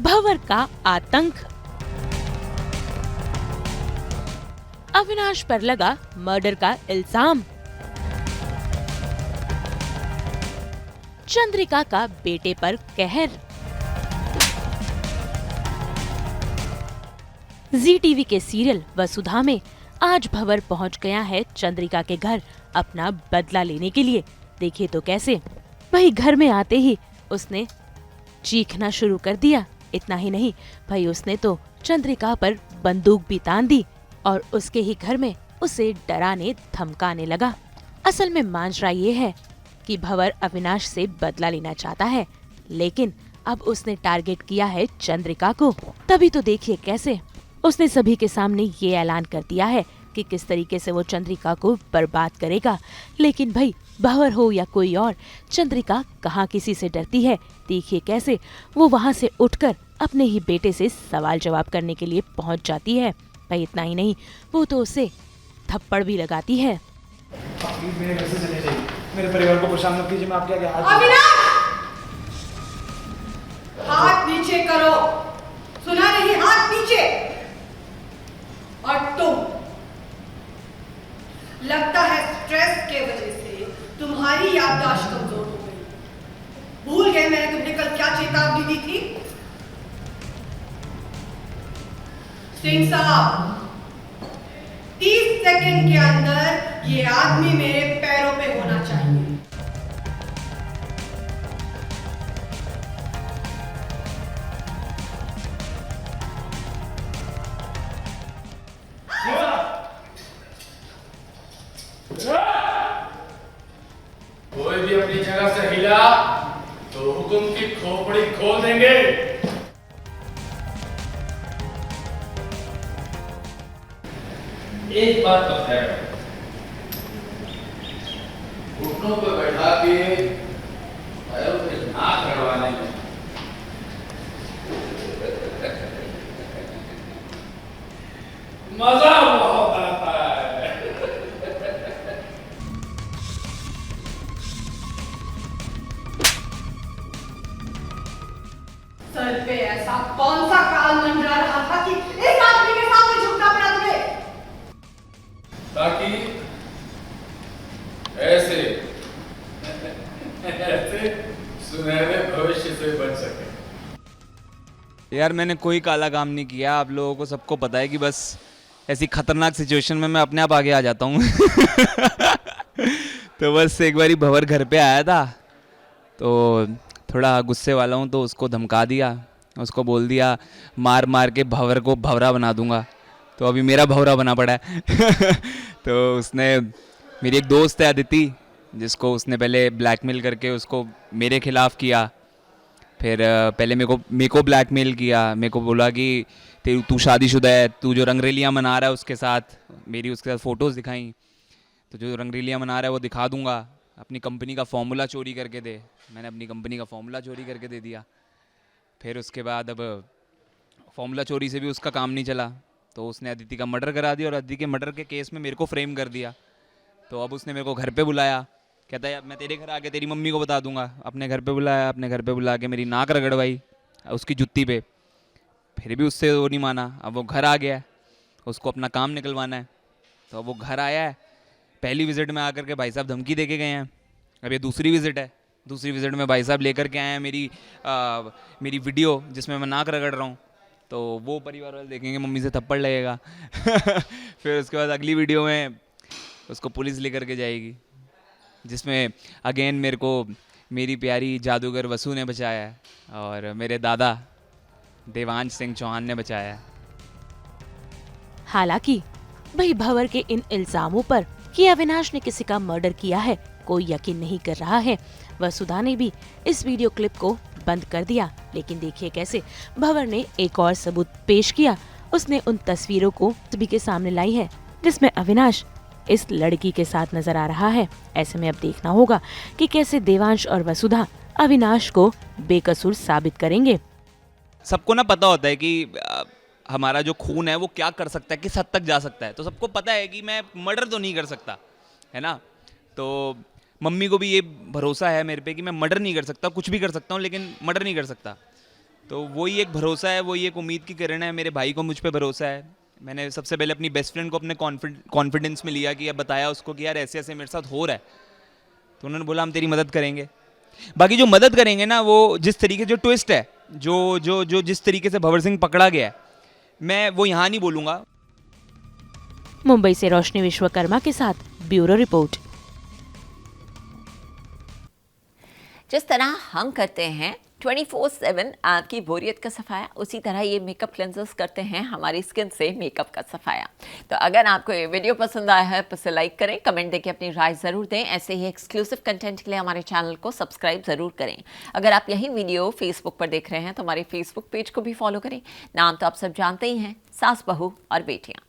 भंवर का आतंक। अविनाश पर लगा मर्डर का इल्जाम। चंद्रिका का बेटे पर कहर। जी टीवी के सीरियल वसुधा में आज भंवर पहुंच गया है चंद्रिका के घर अपना बदला लेने के लिए। देखिए तो कैसे। वही घर में आते ही उसने चीखना शुरू कर दिया। इतना ही नहीं भाई, उसने तो चंद्रिका पर बंदूक भी तान दी और उसके ही घर में उसे डराने धमकाने लगा। असल में मांजरा ये है कि भंवर अविनाश से बदला लेना चाहता है, लेकिन अब उसने टारगेट किया है चंद्रिका को। तभी तो देखिए कैसे उसने सभी के सामने ये ऐलान कर दिया है कि किस तरीके से वो चंद्रिका को बर्बाद करेगा। लेकिन भाई, भंवर हो या कोई और, चंद्रिका कहाँ किसी से डरती है। देखिए कैसे वो वहाँ से उठकर अपने ही बेटे से सवाल जवाब करने के लिए पहुँच जाती है। भाई इतना ही नहीं, वो तो उसे थप्पड़ भी लगाती है। मेरे घर से चले जाइए, मेरे परिवार को परेशान मत कीजिए। मैं आपके आगे हाथ नीचे करो। सुना नहीं? हाथ नीचे। और तुम, लगता है स्ट्रेस के वजह से तुम्हारी याददाश्त कमजोर हो गई। भूल गए मैंने तुम्हें कल क्या चेतावनी दी थी? सिंह साहब, 30 सेकंड के अंदर ये आदमी मेरे पैरों पे होना चाहिए। कोई भी अपनी जगह से हिला तो हुकुम की खोपड़ी खोल देंगे। एक बात तो है, घुटनों पर बैठा के पैरों पे नाक रगड़वाने में मजा बहुत आता है। सर पे ऐसा कौन सा काल मंडरा रहा था कि इस आदमी के सामने झुकना पड़ा तुम्हें? ताकि ऐसे ऐसे सुनहरे भविष्य से बच सके। यार मैंने कोई काला काम नहीं किया। आप लोगों को सबको पता है कि बस ऐसी खतरनाक सिचुएशन में मैं अपने आप आगे आ जाता हूँ। तो बस एक बारी भंवर घर पे आया था, तो थोड़ा गुस्से वाला हूँ, तो उसको धमका दिया। उसको बोल दिया मार मार के भंवर को भंवरा बना दूंगा। तो अभी मेरा भंवरा बना पड़ा है। तो उसने, मेरी एक दोस्त है अदिति, जिसको उसने पहले ब्लैकमेल करके उसको मेरे खिलाफ़ किया। फिर पहले मेरे को ब्लैकमेल किया। मेरे को बोला कि तू शादीशुदा है, तू जो रंगरेलियाँ मना रहा है उसके साथ, मेरी उसके साथ फ़ोटोज़ दिखाई। तो जो रंगरेलियाँ मना रहा है वो दिखा दूंगा, अपनी कंपनी का फॉर्मूला चोरी करके दे। मैंने अपनी कंपनी का फॉर्मूला चोरी करके दे दिया। फिर उसके बाद अब फॉर्मूला चोरी से भी उसका काम नहीं चला, तो उसने अदिति का मर्डर करा दिया और अदिति के मर्डर के केस में मेरे को फ्रेम कर दिया। तो अब उसने मेरे को घर पे बुलाया, कहता है मैं तेरे घर आके तेरी मम्मी को बता दूंगा। अपने घर पे बुलाया, अपने घर पे बुला के मेरी नाक रगड़वाई उसकी जुत्ती पे। फिर भी उससे वो नहीं माना। अब वो घर आ गया है, उसको अपना काम निकलवाना है। तो अब वो घर आया है, पहली विज़िट में आकर के भाई साहब धमकी दे के गए हैं। अब ये दूसरी विज़िट है, दूसरी विज़िट में भाई साहब लेकर के आए हैं मेरी वीडियो जिसमें मैं नाक रगड़ रहा हूँ। तो वो परिवार वाले देखेंगे, मम्मी से थप्पड़ लगेगा। फिर उसके बाद अगली वीडियो में उसको पुलिस लेकर के जाएगी, जिसमें अगेन मेरे को मेरी प्यारी जादूगर वसु ने बचाया है और मेरे दादा देवांश सिंह चौहान ने बचाया है। हालांकि भाई भंवर के इन इल्जामों पर कि अविनाश ने किसी का मर्डर किया है कोई यकीन नहीं कर रहा है। वसुधा ने भी इस वीडियो क्लिप को बंद कर दिया। लेकिन देखिए कैसे भंवर ने एक और सबूत पेश किया। उसने उन तस्वीरों को सभी के सामने लाई है जिसमें अविनाश इस लड़की के साथ नजर आ रहा है। ऐसे में अब देखना होगा कि कैसे देवांश और वसुधा अविनाश को बेकसूर साबित करेंगे। सबको ना पता होता है कि हमारा जो खून है वो क्या कर सकता है, किस हद तक जा सकता है। तो सबको पता है कि मैं मर्डर तो नहीं कर सकता, है ना। तो मम्मी को भी ये भरोसा है मेरे पे कि मैं मर्डर नहीं कर सकता, कुछ भी कर सकता हूँ लेकिन मर्डर नहीं कर सकता। तो वही एक भरोसा है, वही एक उम्मीद की किरण है। मेरे भाई को मुझ पे भरोसा है। मैंने सबसे पहले अपनी बेस्ट फ्रेंड को अपने कॉन्फिडेंस में लिया कि अब बताया उसको कि यार ऐसे ऐसे मेरे साथ हो रहा है, तो उन्होंने बोला हम तेरी मदद करेंगे। बाकी जो मदद करेंगे ना, वो जिस तरीके जो ट्विस्ट है, जो जो जो जिस तरीके से भंवर सिंह पकड़ा गया है, मैं वो यहाँ नहीं बोलूँगा। मुंबई से रोशनी विश्वकर्मा के साथ ब्यूरो रिपोर्ट। जिस तरह हम करते हैं 24/7 आपकी बोरियत का सफाया, उसी तरह ये मेकअप क्लेंजर्स करते हैं हमारी स्किन से मेकअप का सफाया। तो अगर आपको ये वीडियो पसंद आया है तो इसे लाइक करें, कमेंट देके अपनी राय ज़रूर दें। ऐसे ही एक्सक्लूसिव कंटेंट के लिए हमारे चैनल को सब्सक्राइब ज़रूर करें। अगर आप यही वीडियो फेसबुक पर देख रहे हैं तो हमारे फेसबुक पेज को भी फॉलो करें। नाम तो आप सब जानते ही हैं, सास बहू और बेटियाँ।